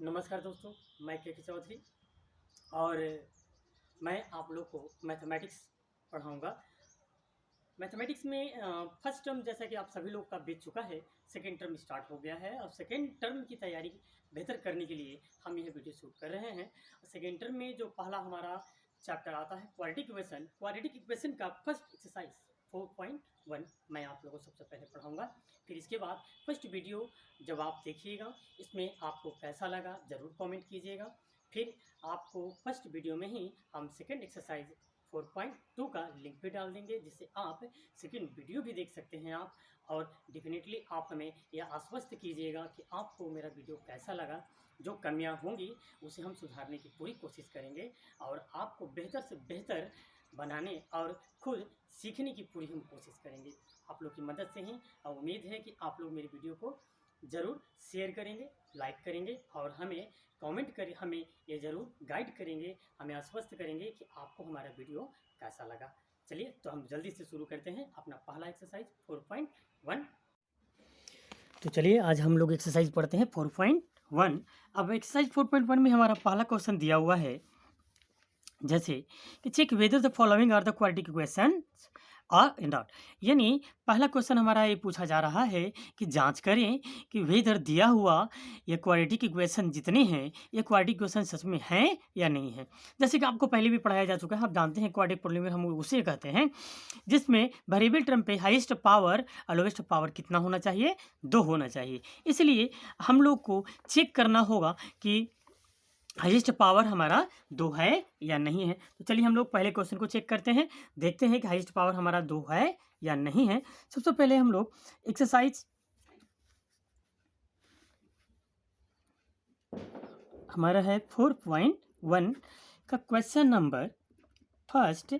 नमस्कार दोस्तों, मैं के चौधरी और मैं आप लोग को मैथमेटिक्स पढ़ाऊँगा। मैथमेटिक्स में फर्स्ट टर्म जैसा कि आप सभी लोग का बीत चुका है, सेकेंड टर्म स्टार्ट हो गया है और सेकेंड टर्म की तैयारी बेहतर करने के लिए हम यह वीडियो शूट कर रहे हैं। सेकेंड टर्म में जो पहला हमारा चैप्टर आता है क्वाड्रेटिक इक्वेशन का फर्स्ट एक्सरसाइज 4.1 मैं आप लोगों को सबसे पहले पढ़ाऊँगा। फिर इसके बाद फर्स्ट वीडियो जब आप देखिएगा, इसमें आपको कैसा लगा ज़रूर कमेंट कीजिएगा। फिर आपको फर्स्ट वीडियो में ही हम सेकेंड एक्सरसाइज 4.2 का लिंक भी डाल देंगे, जिससे आप सेकेंड वीडियो भी देख सकते हैं आप। और डेफिनेटली आप हमें यह आश्वस्त कीजिएगा कि आपको मेरा वीडियो कैसा लगा। जो कमियां होंगी उसे हम सुधारने की पूरी कोशिश करेंगे और आपको बेहतर से बेहतर बनाने और खुद सीखने की पूरी हम कोशिश करेंगे आप लोग की मदद से ही। और उम्मीद है कि आप लोग मेरी वीडियो को ज़रूर शेयर करेंगे, लाइक करेंगे और हमें कमेंट करें, हमें ये ज़रूर गाइड करेंगे, हमें आश्वस्त करेंगे कि आपको हमारा वीडियो कैसा लगा। चलिए तो हम जल्दी से शुरू करते हैं अपना पहला एक्सरसाइज 4.1। तो चलिए आज हम लोग एक्सरसाइज पढ़ते हैं 4.1। अब एक्सरसाइज 4.1 में हमारा पहला क्वेश्चन दिया हुआ है, जैसे कि check whether the following are the quadratic equation in dot. यानी पहला क्वेश्चन हमारा ये पूछा जा रहा है कि जांच करें कि वेदर दिया हुआ ये क्वाड्रेटिक इक्वेशन जितने हैं ये क्वाड्रेटिक इक्वेशन सच में हैं या नहीं है। जैसे कि आपको पहले भी पढ़ाया जा चुका है, आप जानते हैं क्वाड्रेटिक पॉलिनोमियल हम उसे कहते हैं जिसमें वेरिएबल टर्म पे हाईएस्ट पावर और लोवेस्ट पावर कितना होना चाहिए, 2 होना चाहिए। इसलिए हम लोग को चेक करना होगा कि हाईएस्ट पावर हमारा 2 है या नहीं है। तो चलिए हम लोग पहले क्वेश्चन को चेक करते हैं, देखते हैं कि हाईएस्ट पावर हमारा 2 है या नहीं है। सबसे पहले हम लोग एक्सरसाइज हमारा है 4.1 का क्वेश्चन नंबर फर्स्ट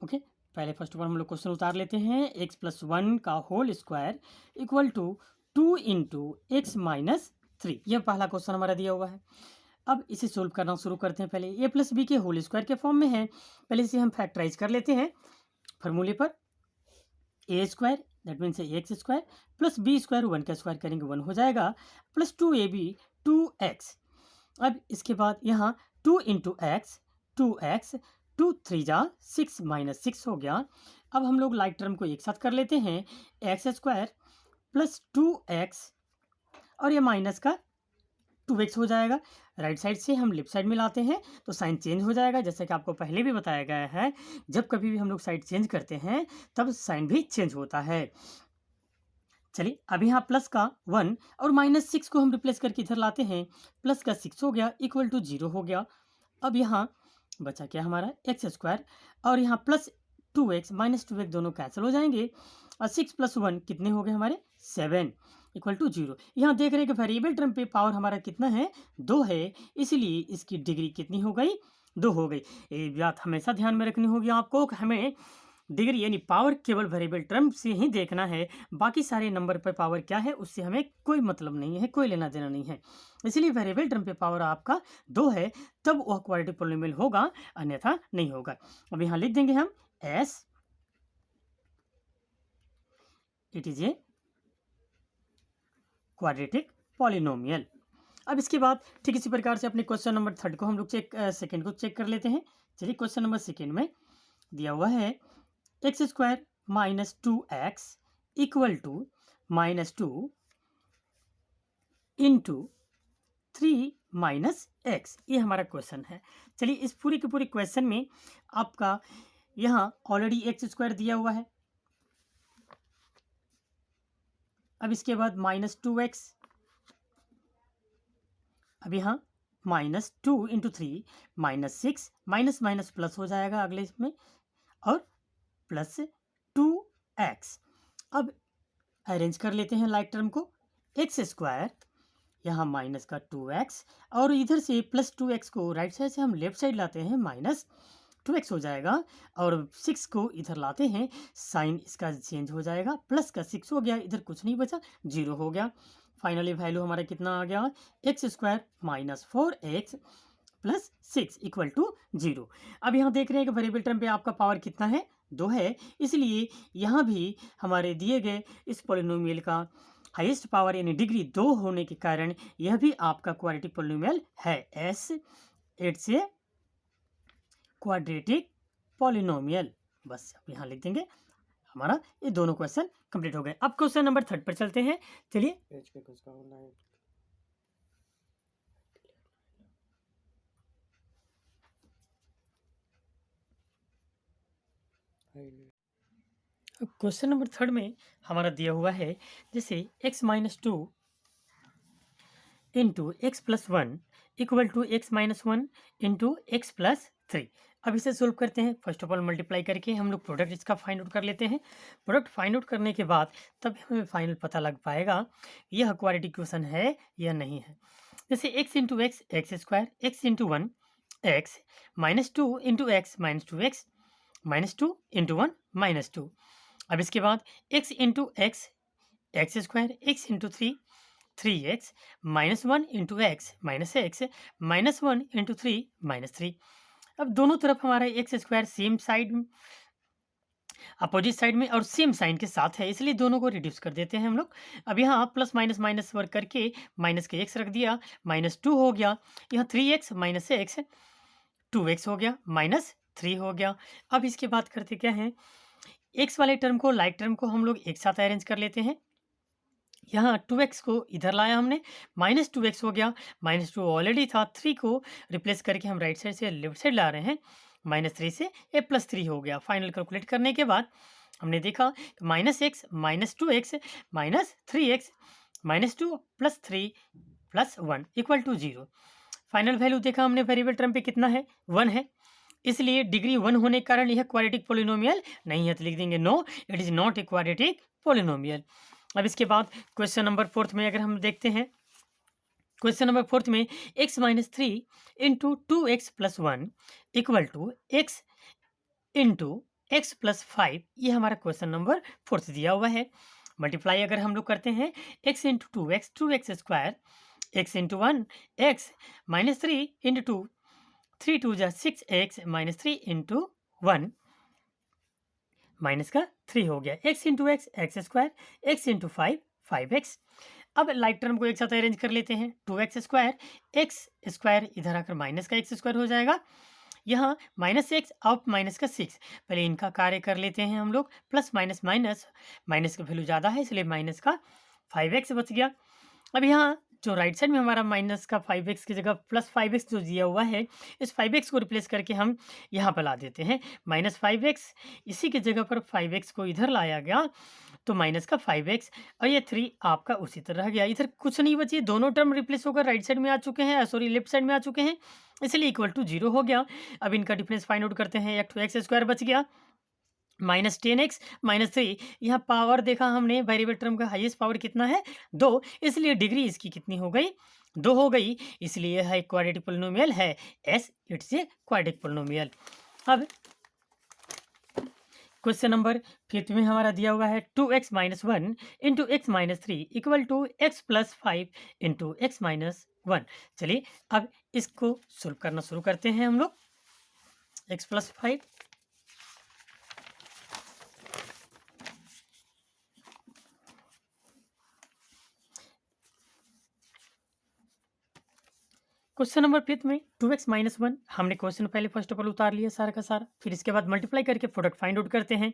ओके। पहले फर्स्ट वन हम लोग क्वेश्चन उतार लेते हैं। x+1 का whole square equal to 2 into x minus 3, यह पहला क्वेश्चन हमारा दिया हुआ है। अब इसे सोल्व करना शुरू करते हैं। पहले a+b के होल स्क्वायर के फॉर्म में है, पहले इसे हम फैक्टराइज कर लेते हैं फॉर्मूले पर। a square that means x square plus b square 1 का स्क्वायर करेंगे 1 हो जाएगा, प्लस 2ab 2x। अब इसके बाद यहाँ 2 इंटू एक्स 2x 2 3 जा 6 माइनस 6 हो गया। अब हम लोग लाइक टर्म को एक साथ कर लेते हैं, एक्स स्क्वायर प्लस 2x और ये माइनस का 2x हो जाएगा। राइट साइड से हम लेफ्ट साइड में लाते हैं तो साइन चेंज हो जाएगा, जैसा कि आपको पहले भी बताया गया है जब कभी भी हम लोग साइड चेंज करते हैं तब साइन भी चेंज होता है। चलिए अब यहाँ प्लस का 1 और माइनस 6 को हम रिप्लेस करके इधर लाते हैं, प्लस का 6 हो गया इक्वल टू 0 हो गया। अब यहाँ बचा क्या हमारा एक्स स्क्वायर और यहाँ प्लस 2x माइनस 2x दोनों कैंसिल हो जाएंगे और 6 + 1 कितने हो गए हमारे 7 इक्वल टू 0। यहाँ देख रहे हैं कि वेरिएबल टर्म पे पावर हमारा कितना है 2 है, इसलिए इसकी डिग्री कितनी हो गई 2 हो गई। ये बात हमेशा ध्यान में रखनी होगी आपको कि हमें डिग्री यानी पावर केवल वेरिएबल टर्म से ही देखना है, बाकी सारे नंबर पर पावर क्या है उससे हमें कोई मतलब नहीं है, कोई लेना देना नहीं है। इसलिए वेरिएबल टर्म पे पावर आपका 2 है तब वह क्वाड्रेटिक पॉलिनोमियल होगा, अन्यथा नहीं होगा। अब यहाँ लिख देंगे हम S it is a quadratic polynomial. अब इसके बाद ठीक इसी प्रकार से अपने क्वेश्चन नंबर 3 को हम लोग सेकेंड को चेक कर लेते हैं। चलिए क्वेश्चन नंबर 2 में दिया हुआ है x square minus 2x equal to -2 into 3 minus x, ये हमारा क्वेश्चन है। चलिए इस पूरी के पूरे क्वेश्चन में आपका यहाँ ऑलरेडी एक्स स्क्वायर दिया हुआ है, अब इसके बाद -2x, अब यहाँ -2 इंटू 3 -6 माइनस माइनस प्लस हो जाएगा अगले इसमें और प्लस 2x। अब अरेंज कर लेते हैं लाइक टर्म को, एक्स स्क्वायर यहाँ माइनस का 2x और इधर से प्लस 2x को राइट साइड से हम लेफ्ट साइड लाते हैं -2x हो जाएगा और 6 को इधर लाते हैं, साइन इसका चेंज हो जाएगा, प्लस का 6 हो गया, इधर कुछ नहीं बचा 0 हो गया। फाइनली वैल्यू हमारा कितना आ गया x square -4x plus 6 equal to 0। अब यहाँ देख रहे हैं कि वेरिएबल टर्म पे आपका पावर कितना है 2 है, इसलिए यहाँ भी हमारे दिए गए इस पॉलिनोमियल का हाईएस्ट पावर यानी डिग्री 2 होने के कारण यह भी आपका क्वाड्रेटिक पॉलिनोमियल है। As it's a quadratic polynomial. बस अब यहाँ लिख देंगे। हमारा ये दोनों क्वेश्चन कंप्लीट हो गए। अब क्वेश्चन नंबर 3 पर चलते हैं। चलिए अब क्वेश्चन नंबर 3 में हमारा दिया हुआ है जैसे x-2 into x plus 1 equal to x-1 into x plus 3। अब इसे सोल्व करते हैं। फर्स्ट ऑफ ऑल मल्टीप्लाई करके हम लोग प्रोडक्ट इसका फाइंड आउट कर लेते हैं। प्रोडक्ट फाइंड आउट करने के बाद तब हमें फाइनल पता लग पाएगा यह क्वाड्रेटिक इक्वेशन है या नहीं है। जैसे x into x x square, x into 1 x, -2 into x -2x, -2 into 1 -2। अब इसके बाद x into x x square, x into 3 3x, -1 into x -x, -1 into 3 -3। अब दोनों तरफ हमारा x square same side opposite side में और सेम साइन के साथ है, इसलिए दोनों को रिड्यूस कर देते हैं हम लोग। अब यहाँ प्लस माइनस माइनस वर्क करके माइनस के एक्स रख दिया, -2 हो गया। यहाँ 3x माइनस एक्स 2x हो गया, -3 हो गया। अब इसके बाद करते क्या है, एक्स वाले टर्म को लाइक टर्म को हम लोग एक साथ अरेंज कर लेते हैं। यहाँ 2x को इधर लाया हमने, -2x हो गया, -2 ऑलरेडी था, 3 को रिप्लेस करके हम राइट साइड से लेफ्ट साइड ला रहे हैं, -3 से a + 3 हो गया। फाइनल कैलकुलेट करने के बाद हमने देखा कि -x -2x -3x -2 + 3 + 1 = 0। Final value देखा हमने वेरिएबल टर्म पे कितना है, 1 है, इसलिए डिग्री 1 होने के कारण यह क्वाड्रेटिक पॉलिनोमियल नहीं है, तो लिख देंगे no it is not a quadratic polynomial. अब इसके बाद क्वेश्चन नंबर 4 में अगर हम देखते हैं, क्वेश्चन नंबर 4 में x-3 into 2x + 1 equal to x into x + 5, ये हमारा क्वेश्चन नंबर 4 दिया हुआ है। मल्टीप्लाई अगर हम लोग करते हैं x into 2x 2x square, x into 1 x -3 into 2 3 2 जा 6x -3 इंटू 1 माइनस का 3 हो गया, x into x x square, x into 5 5x। अब लाइक टर्म को एक साथ अरेंज कर लेते हैं, 2x स्क्वायर एक्स स्क्वायर इधर आकर माइनस का x स्क्वायर हो जाएगा, यहाँ -x और माइनस का 6। पहले इनका कार्य कर लेते हैं हम लोग, प्लस माइनस माइनस, माइनस का वैल्यू ज़्यादा है इसलिए माइनस का 5x बच गया। अब यहाँ जो राइट साइड में हमारा माइनस का 5x की जगह प्लस 5x जो दिया हुआ है, इस 5x को रिप्लेस करके हम यहाँ पर ला देते हैं -5x, इसी की जगह पर 5x को इधर लाया गया तो माइनस का 5x और ये 3 आपका उसी तरह रह गया। इधर कुछ नहीं बची, दोनों टर्म रिप्लेस होकर राइट साइड में आ चुके हैं, सॉरी लेफ्ट साइड में आ चुके हैं, इसलिए = 0 हो गया। अब इनका डिफरेंस फाइंड आउट करते हैं, एक एक्स स्क्वायर बच गया -10x -3, यहाँ पावर देखा हमने वेरिएबल टर्म का हाईएस्ट पावर कितना है 2, इसलिए डिग्री इसकी कितनी हो गई 2 हो गई, इसलिए है क्वाड्रेटिक पॉलिनोमियल है as it's a quadratic polynomial. अब क्वेश्चन नंबर 5 में हमारा दिया हुआ है 2x - 1 into x - 3 equal to x + 5 into x - 1। चलिए अब इसको सोल्व करना शुरू करते हैं हम लोग। x + 5 क्वेश्चन नंबर 5 में 2x - 1 हमने क्वेश्चन पहले फर्स्ट ऑफ ऑल उतार लिया सारा का सारा, फिर इसके बाद मल्टीप्लाई करके प्रोडक्ट फाइंड आउट करते हैं।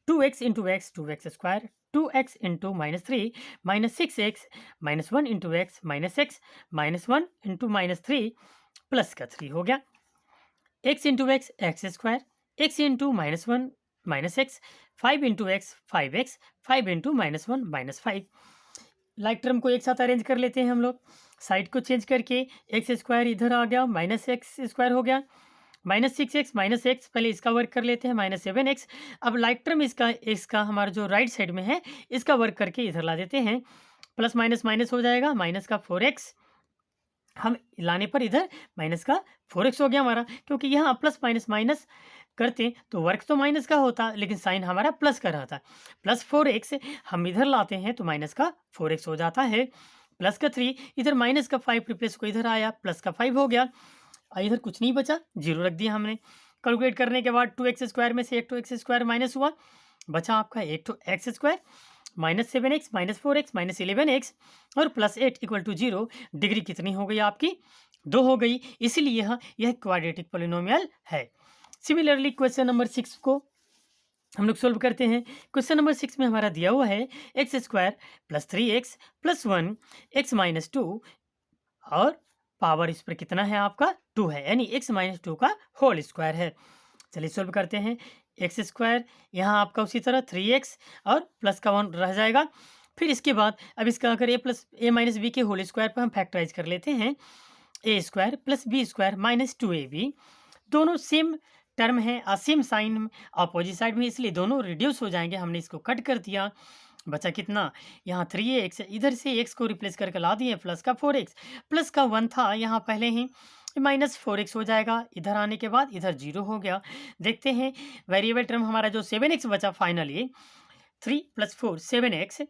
2x into x 2x square, 2x into -3 -6x -1 into x -x -1 into -3 plus का 3 हो गया, x into x x square, x into -1 -x 5 into x 5x 5 into -1 -5। Like term को एक साथ arrange कर लेते हैं हम लोग, साइड को चेंज करके एक्स स्क्वायर इधर आ गया, -x स्क्वायर हो गया, -6x -x, पहले इसका वर्क कर लेते हैं -7x। अब लाइक टर्म इसका हमारा जो राइट साइड में है इसका वर्क करके इधर ला देते हैं, प्लस माइनस माइनस हो जाएगा, माइनस का 4x, हम लाने पर इधर माइनस का 4x हो गया हमारा, क्योंकि यहाँ प्लस माइनस माइनस करते तो वर्क तो माइनस का होता लेकिन साइन हमारा प्लस का रहा था, प्लस 4x हम इधर लाते हैं तो माइनस का 4x हो जाता है, प्लस का 3 इधर माइनस का 5 रिप्लेस को इधर आया, प्लस का 5 हो गया, इधर कुछ नहीं बचा, 0 रख दिया हमने। कैलकुलेट करने के बाद 2x स्क्वायर में से एक 2x स्क्वायर माइनस हुआ, बचा आपका एक 2x square, -7x -4x -11x और +8 इक्वल टू 0। डिग्री कितनी हो गई आपकी? 2 हो गई, इसलिए यह क्वाड्रेटिक पोलिनोमियल है। सिमिलरली क्वेश्चन नंबर 6 को हम लोग सोल्व करते हैं। क्वेश्चन नंबर 6 में हमारा दिया हुआ है x² + 3x + 1 x - 2 और पावर इस पर कितना है आपका? 2 है, यानी x - 2 का होल स्क्वायर है। चलिए सोल्व करते हैं। x² यहाँ आपका उसी तरह 3x और प्लस का 1 रह जाएगा। फिर इसके बाद अब इसका अगर a - b के होल स्क्वायर पर हम फैक्टराइज कर लेते हैं, a² + b² - 2ab दोनों सेम टर्म है, सेम साइन अपोजिट साइड में, इसलिए दोनों रिड्यूस हो जाएंगे। हमने इसको कट कर दिया, बचा कितना? यहाँ 3x, इधर से x को रिप्लेस करके ला दिए, प्लस का 4x, प्लस का 1 था यहाँ पहले ही, -4x हो जाएगा। इधर आने के बाद इधर 0 हो गया। देखते हैं वेरिएबल टर्म हमारा जो 7x बचा फाइनली, 3 + 4 7x,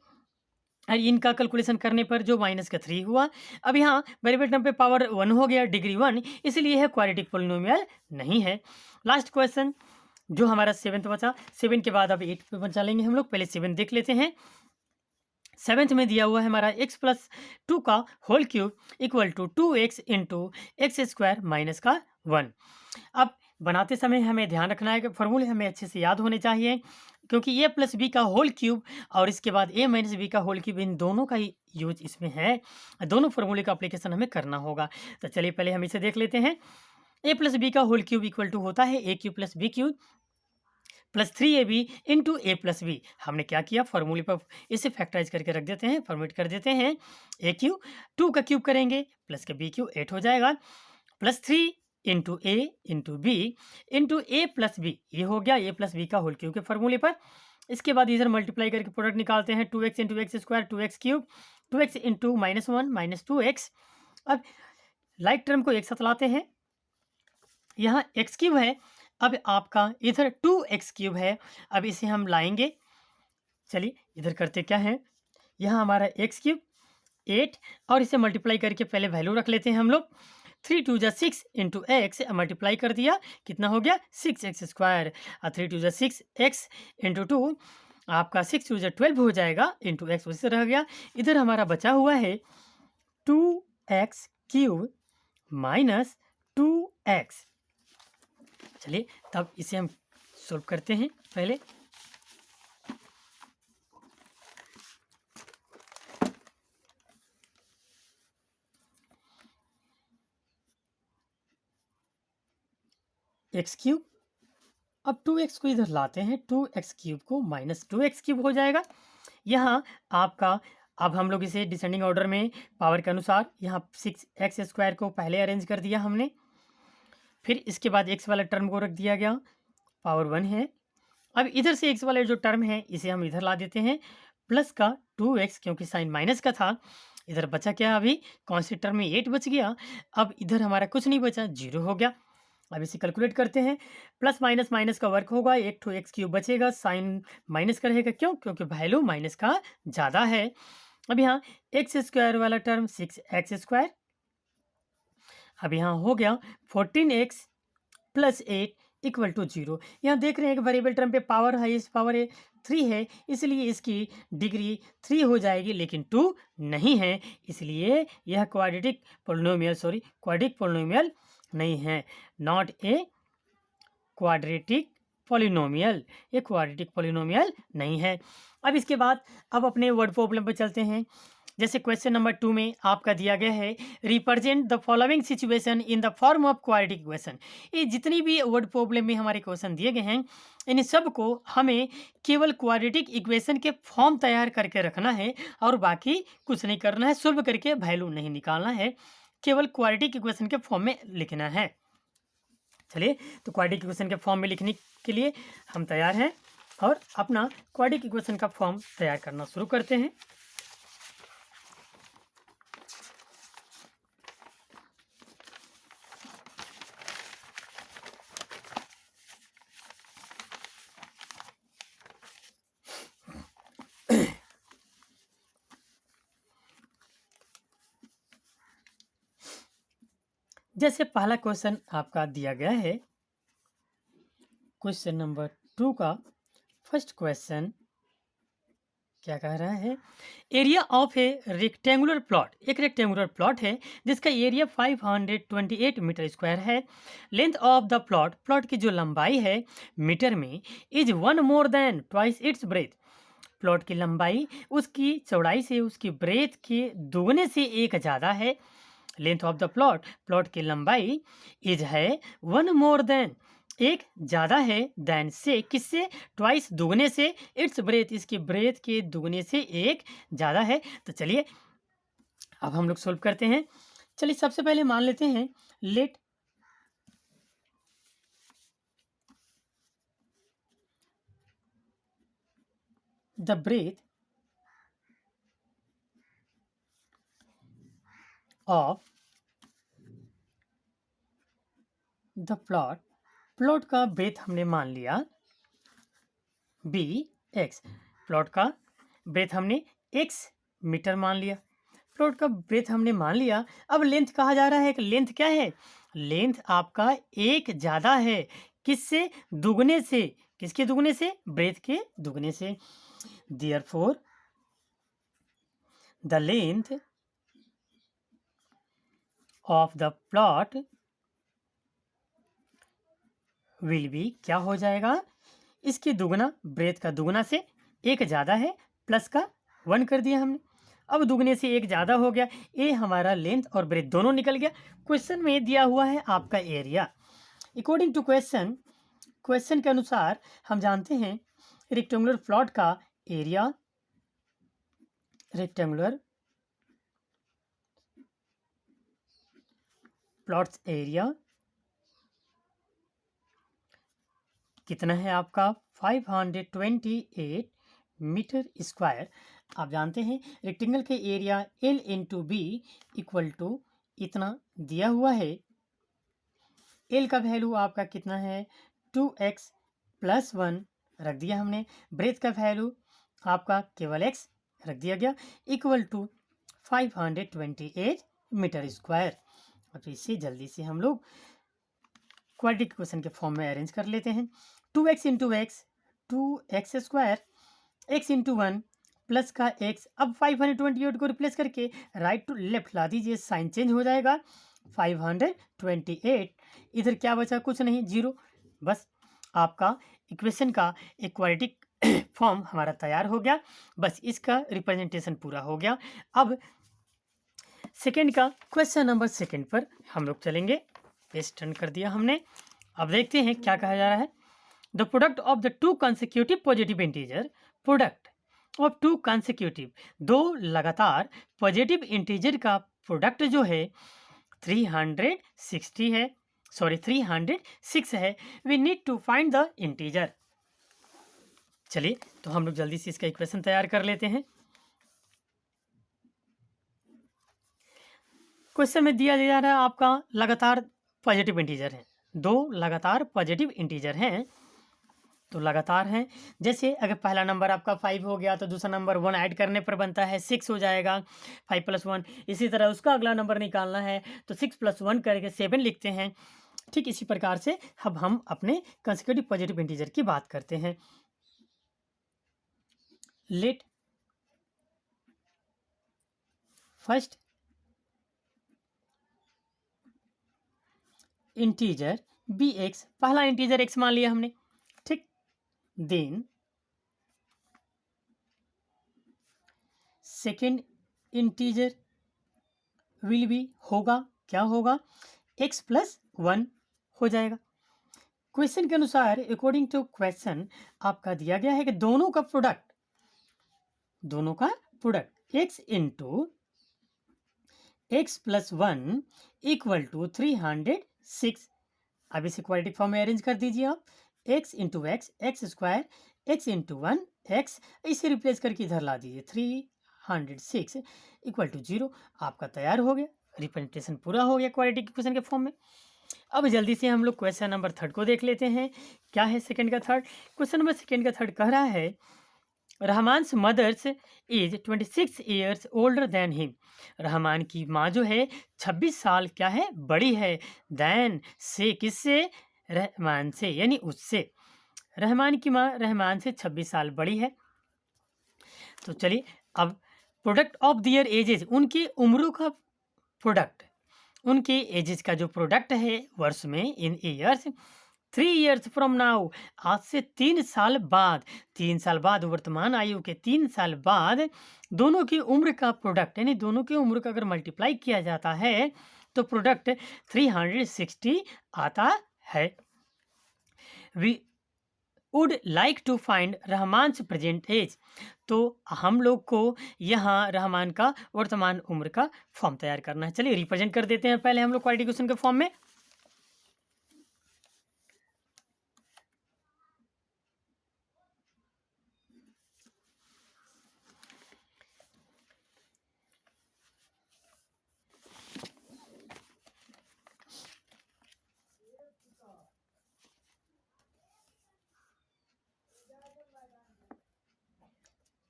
और इनका कैलकुलेशन करने पर जो -3 हुआ। अब यहाँ वेरिएबल टर्म पे पावर 1 हो गया, डिग्री 1, इसलिए यह क्वाड्रेटिक पोलिनोमियल नहीं है। लास्ट क्वेश्चन जो हमारा 7th बचा, 7 के बाद अब 8 पे बचा लेंगे हम लोग। पहले 7 देख लेते हैं। 7th में दिया हुआ है हमारा x + 2 का whole cube equal to 2x × x² - 1। अब बनाते समय हमें ध्यान रखना है कि फॉर्मूले हमें अच्छे से याद होने चाहिए, क्योंकि a + b का होल क्यूब और इसके बाद a - b का होल क्यूब, इन दोनों का ही यूज इसमें है। दोनों फॉर्मूले का एप्लीकेशन हमें करना होगा। तो चलिए पहले हम इसे देख लेते हैं। a + b का होल क्यूब इक्वल टू होता है a³ + b³ + 3ab × a + b। हमने क्या किया? फॉर्मूले पर इसे फैक्टराइज करके रख देते हैं, फॉर्मेट कर देते हैं। a³ 2 का क्यूब करेंगे, प्लस का b³ 8 हो जाएगा, +3 × a × b × a + b, ये हो गया a + b का होल क्यूब के फॉर्मूले पर। इसके बाद इधर मल्टीप्लाई करके प्रोडक्ट निकालते हैं, 2x × x² 2x³ 2x × -1 - 2x। अब लाइक टर्म को एक साथ लाते हैं, यहाँ x³ है, अब आपका इधर 2x³ है। अब इसे हम लाएंगे, चलिए इधर करते क्या है, यहाँ हमारा x³ 8 और इसे मल्टीप्लाई करके पहले वैल्यू रख लेते हैं हम लोग। 3 × 2 = 6 × x मल्टीप्लाई कर दिया, कितना हो गया? 6x²। और 3 × 2 = 6 x × 2 आपका 6 × 2 = 12 हो जाएगा, इंटू एक्स उसी से रह गया। इधर हमारा बचा हुआ है 2x³ - 2x। चलिए तब इसे हम सॉल्व करते हैं पहले। x³ अब 2x को इधर लाते हैं, 2x³ को -2x³ हो जाएगा। यहाँ आपका अब हम लोग इसे डिसेंडिंग ऑर्डर में पावर के अनुसार यहाँ 6x² को पहले अरेंज कर दिया हमने, फिर इसके बाद x वाला टर्म को रख दिया गया, पावर 1 है। अब इधर से x वाला जो टर्म है इसे हम इधर ला देते हैं, प्लस का 2x, क्योंकि साइन माइनस का था। इधर बचा क्या? अभी कॉन्स्टेंट टर्म में 8 बच गया। अब इधर हमारा कुछ नहीं बचा, 0 हो गया। अब इसे कैलकुलेट करते हैं, प्लस माइनस माइनस का वर्क होगा, एक ठो x³ बचेगा, साइन माइनस का रहेगा, क्यों? क्योंकि वैल्यू माइनस का ज़्यादा है। अब यहाँ x² वाला टर्म 6x², अब यहाँ हो गया 14x + 8 = 0। यहाँ देख रहे हैं कि वेरिएबल टर्म पे पावर हाईएस्ट पावर है 3 है, इसलिए इसकी डिग्री 3 हो जाएगी, लेकिन 2 नहीं है, इसलिए यह क्वाड्रेटिक पोलिनोमियल नहीं है, नॉट ए क्वाड्रेटिक पोलिनोमियल, ये क्वाड्रेटिक पोलिनोमियल नहीं है। अब इसके बाद अब अपने वर्ड प्रॉब्लम पर चलते हैं। जैसे क्वेश्चन नंबर 2 में आपका दिया गया है, represent the following situation in the form of quadratic equation. ये जितनी भी वर्ड प्रॉब्लम में हमारे क्वेश्चन दिए गए हैं, इन सब को हमें केवल क्वाड्रेटिक इक्वेशन के फॉर्म तैयार करके रखना है और बाकी कुछ नहीं करना है, सोल्व करके वैल्यू नहीं निकालना है, केवल क्वाड्रेटिक इक्वेशन के फॉर्म में लिखना है। चलिए तो क्वाड्रेटिक इक्वेशन के फॉर्म में लिखने के लिए हम तैयार हैं और अपना क्वाड्रेटिक इक्वेशन का फॉर्म तैयार करना शुरू करते हैं। जैसे पहला क्वेश्चन आपका दिया गया है, क्वेश्चन नंबर 2 का फर्स्ट क्वेश्चन, क्या कह रहा है, area of A rectangular plot, एक रेक्टेंगुलर प्लॉट है जिसका एरिया 528 मीटर स्क्वायर है। Length of the plot, plot की जो लंबाई है मीटर में, is one more than twice its breath. Plot की लंबाई उसकी चौड़ाई से उसकी ब्रेथ के दोगुने से एक ज़्यादा है। Length of the plot, plot की लंबाई इज है वन मोर देन, एक ज़्यादा है, देन से, किससे, ट्वाइस दुगने से, इट्स ब्रेथ, इसकी ब्रेथ के दुगने से एक ज़्यादा है। तो चलिए अब हम लोग सोल्व करते हैं। चलिए सबसे पहले मान लेते हैं, let the breadth of the plot, plot का ब्रेथ हमने मान लिया बी एक्स, प्लॉट का ब्रेथ हमने एक्स मीटर मान लिया, प्लॉट का ब्रेथ हमने मान लिया। अब लेंथ कहा जा रहा है कि लेंथ क्या है, लेंथ आपका एक ज़्यादा है, किससे, दुगने से, किसके दुगने से, ब्रेथ के दुगने से। Therefore the length of the plot will be, क्या हो जाएगा, इसके दुगना, ब्रेथ का दुगना से एक ज़्यादा है, प्लस का 1 कर दिया हमने। अब दुगने से एक ज़्यादा हो गया, ये हमारा लेंथ और ब्रेथ दोनों निकल गया। क्वेश्चन में दिया हुआ है आपका area. According to question, question के अनुसार हम जानते हैं रेक्टेंगुलर प्लॉट का एरिया, रेक्टेंगुलर प्लॉट्स एरिया कितना है आपका, 528 मीटर स्क्वायर। आप जानते हैं रेक्टेंगल के area L into b equal to इतना दिया हुआ है। L का वैल्यू आपका कितना है, 2x प्लस 1 रख दिया हमने, ब्रेथ का वैल्यू आपका केवल x रख दिया गया, इक्वल टू 528 मीटर स्क्वायर। अब इसे जल्दी से हम लोग क्वाड्रेटिक क्वेश्चन के फॉर्म में अरेंज कर लेते हैं। 2x into x, 2x square, x into 1 plus का x। अब 528 को रिप्लेस करके राइट टू लेफ्ट ला दीजिए, साइन चेंज हो जाएगा। 528 इधर क्या बचा, कुछ नहीं, 0। बस आपका इक्वेशन का एक क्वाड्रेटिक फॉर्म हमारा तैयार हो गया। बस इसका रिप्रेजेंटेशन पूरा हो गया। अब सेकेंड का क्वेश्चन नंबर सेकेंड पर हम लोग चलेंगे। पेज टर्न कर दिया हमने। अब देखते हैं क्या कहा जा रहा है। The product of the two consecutive positive integer, product of to consecutive, दो लगातार पॉजिटिव इंटीजर का प्रोडक्ट जो है 360 है, सॉरी 306 है। We need to find the integer. चलिए तो हम लोग जल्दी से इसका इक्वेशन तैयार कर लेते हैं। क्वेश्चन में दिया जा रहा है आपका लगातार पॉजिटिव इंटीजर है, दो लगातार पॉजिटिव इंटीजर हैं, तो लगातार हैं। जैसे अगर पहला नंबर आपका 5 हो गया तो दूसरा नंबर 1 ऐड करने पर बनता है 6 हो जाएगा, 5 + 1। इसी तरह उसका अगला नंबर निकालना है तो 6 + 1 करके 7 लिखते हैं। ठीक इसी प्रकार से अब हम अपने कंसेक्यूटिव पॉजिटिव इंटीजर की बात करते हैं। Let first integer be x, पहला इंटीजर x मान लिया हमने, ठीक। Then second integer will be, होगा, क्या होगा, x + 1 हो जाएगा। क्वेश्चन के अनुसार अकॉर्डिंग टू क्वेश्चन आपका दिया गया है कि दोनों का प्रोडक्ट, दोनों का product x into x + 1 equal to 306। अब इसे क्वाड्रेटिक फॉर्म में अरेंज कर दीजिए आप। x into x, x square, x into 1 x, इसे रिप्लेस करके इधर ला दीजिए, 306 इक्वल टू 0। आपका तैयार हो गया, रिप्रेजेंटेशन पूरा हो गया क्वाड्रेटिक इक्वेशन के फॉर्म में। अब जल्दी से हम लोग क्वेश्चन नंबर थर्ड को देख लेते हैं। क्या है सेकंड का थर्ड, क्वेश्चन नंबर सेकंड का थर्ड कह रहा है Rahman's mothers is 26 years older than him. Rahman की माँ जो है 26 साल क्या है, बड़ी है, देन से, किससे, रहमान से, यानी उससे। रहमान की माँ रहमान से 26 साल बड़ी है। तो चलिए अब प्रोडक्ट ऑफ दियर एजेस, उनकी उम्रों का प्रोडक्ट, उनके एजेस का जो प्रोडक्ट है वर्ष में इन ईयर्स, 3 years फ्रॉम नाउ, आज से 3 साल बाद, 3 साल बाद, वर्तमान आयु के 3 साल बाद दोनों की उम्र का प्रोडक्ट, यानी दोनों की उम्र का अगर मल्टीप्लाई किया जाता है तो प्रोडक्ट 360 आता है। We would like to find Rahman's present age, तो हम लोग को यहाँ रहमान का वर्तमान उम्र का फॉर्म तैयार करना है। चलिए रिप्रेजेंट कर देते हैं पहले हम लोग क्वाड्रेटिक क्वेश्चन के फॉर्म में।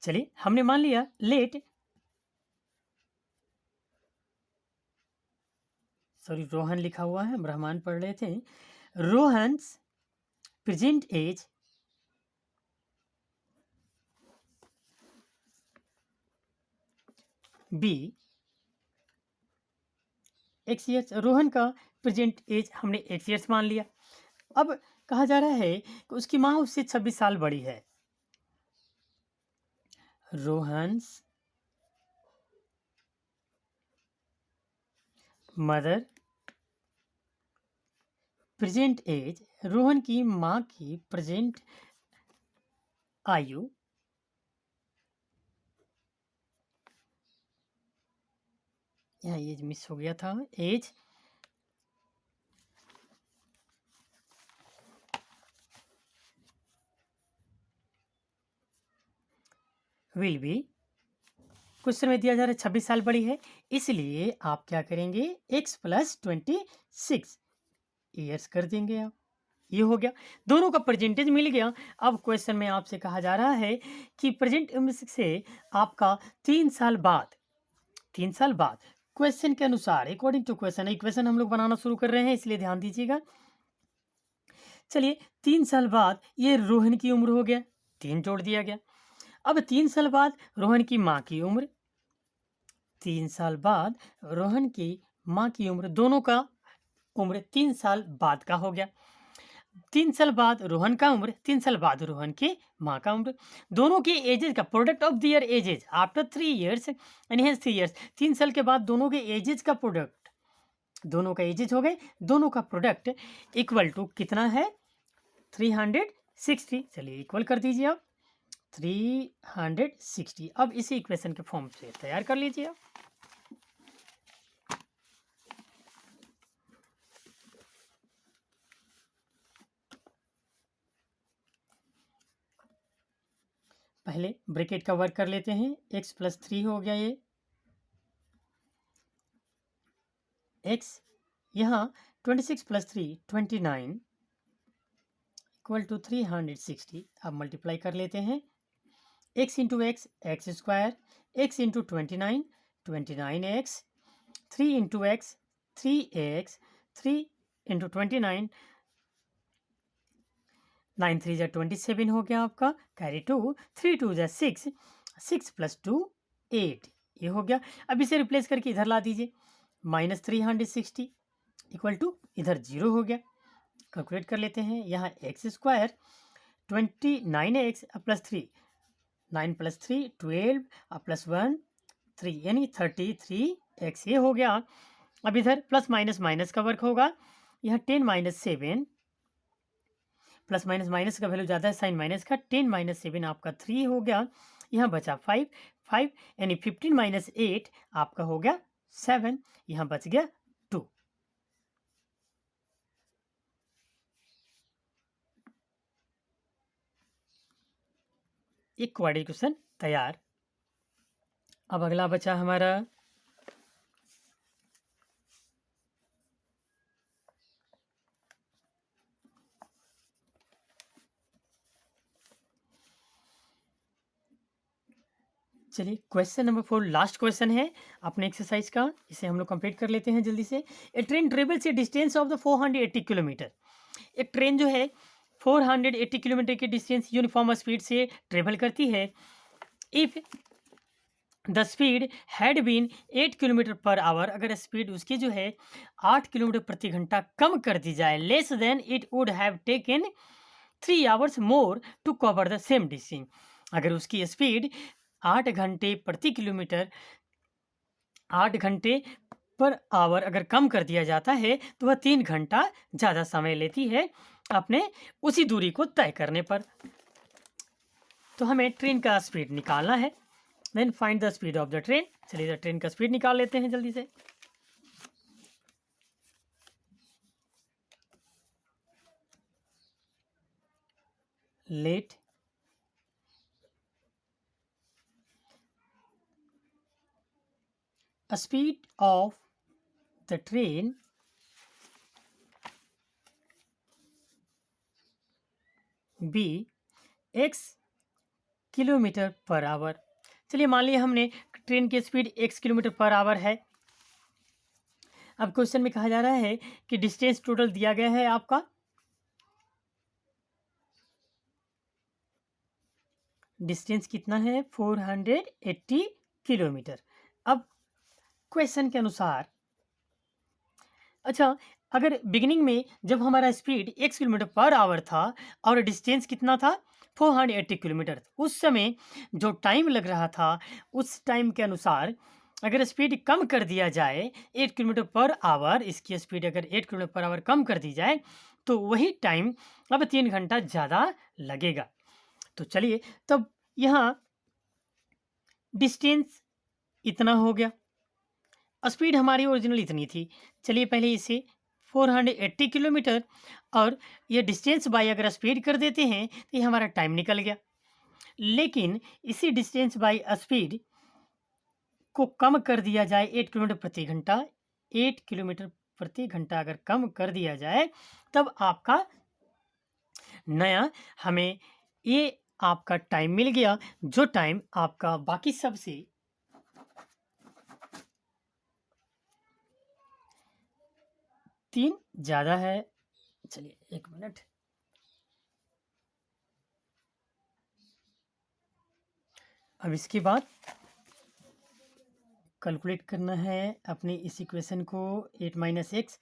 चलिए हमने मान लिया लेट, सॉरी रोहन लिखा हुआ है, हम रहमान पढ़ रहे थे, Rohan's present age be x years, Rohan का प्रेजेंट एज हमने एक्स ईयर्स मान लिया। अब कहा जा रहा है कि उसकी माँ उससे 26 साल बड़ी है। Rohan's mother present age, Rohan की माँ की प्रेजेंट आयु यहाँ एज मिस हो गया था, एज विल बी, क्वेश्चन में दिया जा रहा है 26 साल बड़ी है, इसलिए आप क्या करेंगे x + 26 ईयर्स कर देंगे आप। ये हो गया, दोनों का परसेंटेज मिल गया। अब क्वेश्चन में आपसे कहा जा रहा है कि प्रेजेंट उम्र से आपका 3 साल बाद, 3 साल बाद क्वेश्चन के अनुसार, अकॉर्डिंग टू क्वेश्चन, इक्वेशन हम लोग बनाना शुरू कर रहे हैं इसलिए ध्यान दीजिएगा। चलिए 3 साल बाद ये रोहन की उम्र हो गया, 3 जोड़ दिया गया। अब 3 साल बाद रोहन की माँ की उम्र, 3 साल बाद रोहन की माँ की उम्र, दोनों का उम्र 3 साल बाद का हो गया। 3 साल बाद रोहन का उम्र, 3 साल बाद रोहन की माँ का उम्र, दोनों के एजेस का product of their ages after 3 years and hence 3 years, 3 साल के बाद दोनों के एजेस का प्रोडक्ट, दोनों का एजेस हो गए, दोनों का प्रोडक्ट इक्वल टू कितना है 360। चलिए इक्वल कर दीजिए आप 360। अब इसी इक्वेशन के फॉर्म से तैयार कर लीजिए आप। पहले ब्रैकेट का वर्क कर लेते हैं, x + 3 हो गया ये x, यहाँ 26 + 3 29 इक्वल टू 360। अब मल्टीप्लाई कर लेते हैं, x into x x square, x into 29 29x, 3 into x 3x, 3 into 29 9 3 = 27 हो गया आपका, कैरी 2, 3 2 = 6, 6 + 2 8, ये हो गया। अब इसे रिप्लेस करके इधर ला दीजिए, -360 इक्वल टू इधर 0 हो गया। कैलकुलेट कर लेते हैं, यहाँ एक्स स्क्वायर 29x + 3, 9 + 3 12 + 1 3, यानी 33x, ये हो गया। अब इधर प्लस माइनस माइनस का वर्क होगा, यहाँ 10 - 7, प्लस माइनस माइनस का वैल्यू ज़्यादा है, साइन माइनस का, 10 - 7 आपका 3 हो गया, यहाँ बचा 5 5, यानी 15 - 8 आपका हो गया 7, यहाँ बच गया 2। एक क्वाड्रेटिक क्वेश्चन तैयार। अब अगला बचा हमारा चलिए क्वेश्चन नंबर 4 लास्ट क्वेश्चन है अपने एक्सरसाइज का, इसे हम लोग कंप्लीट कर लेते हैं जल्दी से। A train travels a distance of the 480 kilometre, एक ट्रेन जो है 480 किलोमीटर की डिस्टेंस यूनिफॉर्म स्पीड से ट्रेवल करती है। If the speed had been 8 kilometre per hour, अगर स्पीड उसकी जो है 8 किलोमीटर प्रति घंटा कम कर दी जाए, less then it would have taken 3 hours more to cover the same distance. अगर उसकी स्पीड 8 घंटे प्रति किलोमीटर 8 घंटे पर आवर अगर कम कर दिया जाता है तो वह 3 घंटा ज़्यादा समय लेती है अपने उसी दूरी को तय करने पर। तो हमें ट्रेन का स्पीड निकालना है। Then find the speed of the train. चलिए ट्रेन का स्पीड निकाल लेते हैं जल्दी से। लेट a speed of the train be x kilometre per hour. चलिए मान लिया हमने ट्रेन की speed x kilometre per hour है। अब क्वेश्चन में कहा जा रहा है कि डिस्टेंस टोटल दिया गया है आपका, डिस्टेंस कितना है 480 किलोमीटर। अब क्वेश्चन के अनुसार, अच्छा अगर बिगिनिंग में जब हमारा speed x kilometre per our था और डिस्टेंस कितना था 480 किलोमीटर, उस समय जो टाइम लग रहा था उस टाइम के अनुसार अगर स्पीड कम कर दिया जाए 8 किलोमीटर पर आवर, इसकी स्पीड अगर 8 किलोमीटर पर आवर कम कर दी जाए तो वही टाइम अब 3 घंटा ज़्यादा लगेगा। तो चलिए तब यहाँ डिस्टेंस इतना हो गया, स्पीड हमारी ओरिजिनल इतनी थी। चलिए पहले इसे 480 किलोमीटर और ये डिस्टेंस बाय अगर स्पीड कर देते हैं तो ये हमारा टाइम निकल गया। लेकिन इसी डिस्टेंस बाय स्पीड को कम कर दिया जाए 8 किलोमीटर प्रति घंटा, 8 किलोमीटर प्रति घंटा अगर कम कर दिया जाए तब आपका नया हमें ये आपका टाइम मिल गया, जो टाइम आपका बाकी सबसे 3 ज़्यादा है। चलिए 1 मिनट, अब इसके बाद कैलकुलेट करना है अपनी इस इक्वेशन को 8 माइनस एक्स।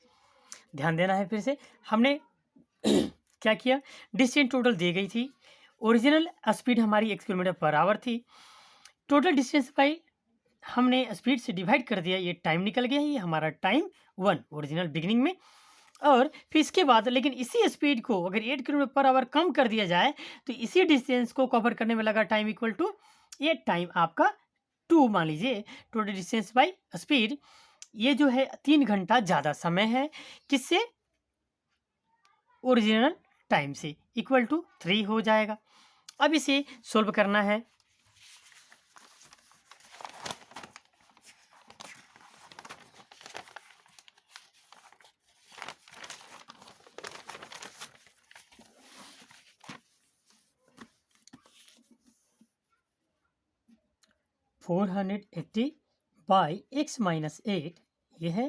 ध्यान देना है फिर से, हमने क्या किया, डिस्टेंस टोटल दी गई थी, ओरिजिनल स्पीड हमारी x किलोमीटर पर आवर थी, टोटल डिस्टेंस बाई हमने स्पीड से डिवाइड कर दिया, ये टाइम निकल गया, ये हमारा टाइम 1 ओरिजिनल बिगिनिंग में। और फिर इसके बाद लेकिन इसी स्पीड को अगर 8 किलोमीटर पर आवर कम कर दिया जाए तो इसी डिस्टेंस को कवर करने में लगा टाइम इक्वल टू ये टाइम आपका 2 मान लीजिए, टोटल डिस्टेंस बाई स्पीड, ये जो है 3 घंटा ज़्यादा समय है किससे, ओरिजिनल टाइम से, इक्वल टू 3 हो जाएगा। अब इसे सोल्व करना है। फोर 480 बाई x माइनस 8 ये है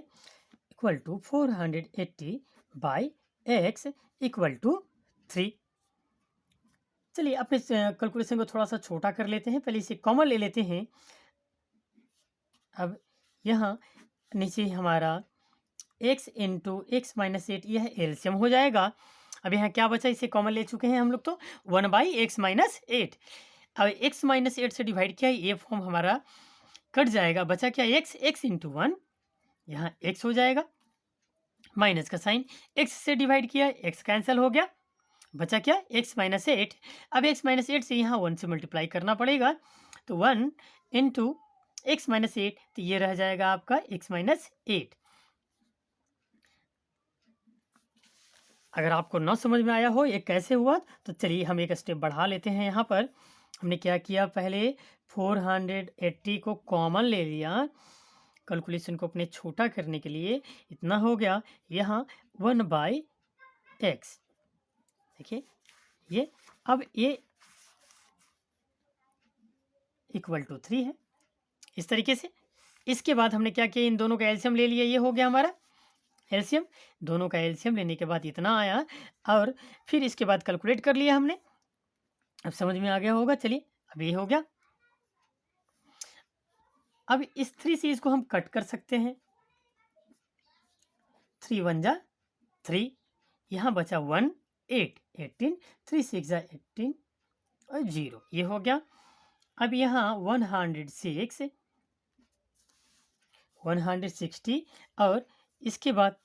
equal to 480 by x equal to 3। चलिए अपने कैलकुलेशन को थोड़ा सा छोटा कर लेते हैं, पहले इसे कॉमन ले लेते हैं। अब यहाँ नीचे हमारा x इंटू एक्स माइनस 8 यह एलसीएम हो जाएगा। अब यहाँ क्या बचा, इसे कॉमन ले चुके हैं हम लोग, तो 1 बाई एक्स माइनस 8। अब x माइनस 8 से डिवाइड किया, ये फॉर्म हमारा कट जाएगा, बचा क्या x इंटू 1, यहाँ x हो जाएगा, माइनस का साइन, x से डिवाइड किया, x कैंसिल हो गया, बचा क्या x माइनस 8। अब x माइनस 8 से यहाँ 1 से मल्टीप्लाई करना पड़ेगा, तो 1 इंटू एक्स माइनस 8, तो ये रह जाएगा आपका x माइनस 8। अगर आपको ना समझ में आया हो ये कैसे हुआ तो चलिए हम एक स्टेप बढ़ा लेते हैं। यहाँ पर हमने क्या किया, पहले 480 को कॉमन ले लिया, कैलकुलेशन को अपने छोटा करने के लिए, इतना हो गया, यहाँ 1 बाई एक्स, देखिए ये, अब ये इक्वल टू 3 है इस तरीके से। इसके बाद हमने क्या किया, इन दोनों का एलसीएम ले लिया, ये हो गया हमारा एलसीएम, दोनों का एलसीएम लेने के बाद इतना आया, और फिर इसके बाद कैलकुलेट कर लिया हमने। अब समझ में आ गया होगा, चलिए अब ये हो गया अब इस 3 से इसको हम कट कर सकते हैं। 3 1 जा 3, यहाँ बचा 1 8 18, 3 6 जा 18 और 0, ये हो गया। अब यहाँ 106 160 और इसके बाद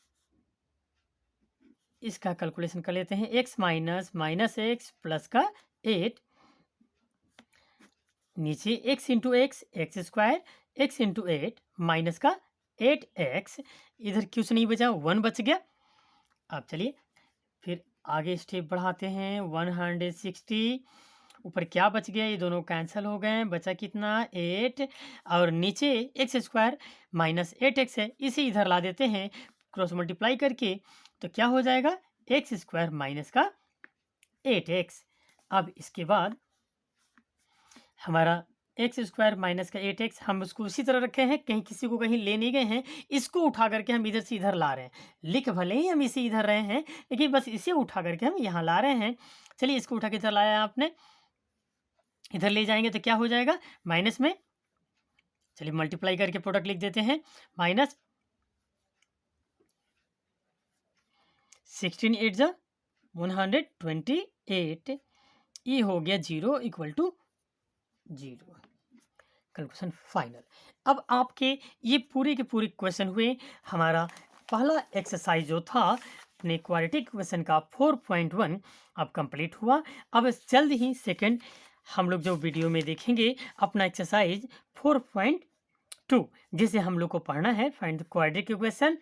इसका कैलकुलेशन कर लेते हैं। x minus minus x plus का 8, नीचे x into x x square, x into 8 minus का 8x, इधर क्यों से नहीं बचा, 1 बच गया। अब चलिए फिर आगे स्टेप बढ़ाते हैं। 160 ऊपर क्या बच गया, ये दोनों कैंसिल हो गए, बचा कितना 8 और नीचे एक्स स्क्वायर माइनस 8x है, इसे इधर ला देते हैं क्रॉस मल्टीप्लाई करके, तो क्या हो जाएगा एक्स स्क्वायर माइनस का 8x। अब इसके बाद हमारा एक्स स्क्वायर माइनस का 8x हम उसको उसी तरह रखे हैं, कहीं किसी को कहीं ले नहीं गए हैं, इसको उठा करके हम इधर से इधर ला रहे हैं। लिख भले ही हम इसे इधर रहे हैं, लेकिन बस इसे उठा करके हम यहाँ ला रहे हैं। चलिए इसको उठा के इधर लाया आपने, इधर ले जाएंगे तो क्या हो जाएगा माइनस में, चलिए मल्टीप्लाई करके प्रोडक्ट लिख देते हैं, माइनस 16 8 जा 128, ये हो गया 0 इक्वल टू 0। Calculation final. अब आपके ये पूरे के पूरे क्वेश्चन हुए। हमारा पहला एक्सरसाइज जो था अपने क्वाड्रेटिक क्वेश्चन का 4.1 अब कंप्लीट हुआ। अब जल्द ही सेकंड हम लोग जो वीडियो में देखेंगे अपना एक्सरसाइज 4.2, जिसे हम लोग को पढ़ना है find the quadratic equation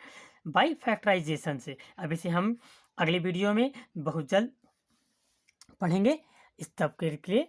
by factorisation से। अब इसे हम अगले वीडियो में बहुत जल्द पढ़ेंगे। इस तब के लिए